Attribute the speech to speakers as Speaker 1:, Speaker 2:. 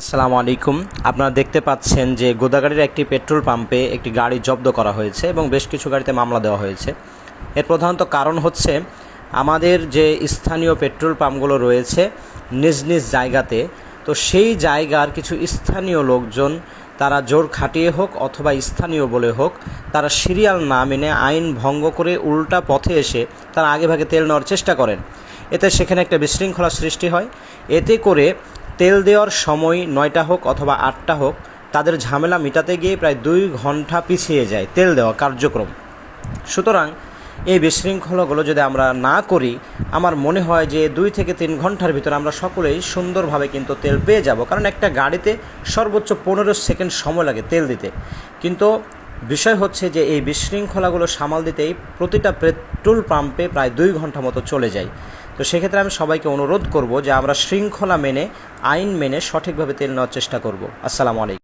Speaker 1: আসসালামু আলাইকুম। আপনারা দেখতে পাচ্ছেন যে গোদাগাড়ির একটি পেট্রোল পাম্পে একটি গাড়ি জব্দ করা হয়েছে এবং বেশ কিছু গাড়িতে মামলা দেওয়া হয়েছে। এর প্রধানত কারণ হচ্ছে আমাদের যে স্থানীয় পেট্রোল পাম্পগুলো রয়েছে নিজ নিজ জায়গাতে, তো সেই জায়গার কিছু স্থানীয় লোকজন তারা জোর খাটিয়ে হোক অথবা স্থানীয় বলে হোক, তারা সিরিয়াল না মেনে আইন ভঙ্গ করে উল্টা পথে এসে তারা আগেভাগে তেল নেওয়ার চেষ্টা করেন। এতে সেখানে একটা বিশৃঙ্খলা সৃষ্টি হয়। এতে করে তেল দেওয়ার সময় 9টা হোক অথবা 8টা হোক, তাদের ঝামেলা মেটাতে গিয়ে প্রায় 2 ঘন্টা পিছিয়ে যায় তেল দেওয়া কার্যক্রম। সুতরাং এই বিশৃঙ্খলাগুলো যদি আমরা না করি, আমার মনে হয় যে 2 থেকে 3 ঘন্টার ভিতরে আমরা সকলেই সুন্দরভাবে কিন্তু তেল পেয়ে যাব। কারণ একটা গাড়িতে সর্বোচ্চ 15 সেকেন্ড সময় লাগে তেল দিতে। কিন্তু বিষয় হচ্ছে যে এই বিশৃঙ্খলাগুলো সামাল দিতেই প্রতিটা পেট্রোল পাম্পে প্রায় 2 ঘন্টা মতো চলে যায়। তো সেক্ষেত্রে আমি সবাইকে অনুরোধ করব যে আমরা শৃঙ্খলা মেনে, আইন মেনে সঠিকভাবে তেল নেওয়ার চেষ্টা করব। আসসালামু আলাইকুম।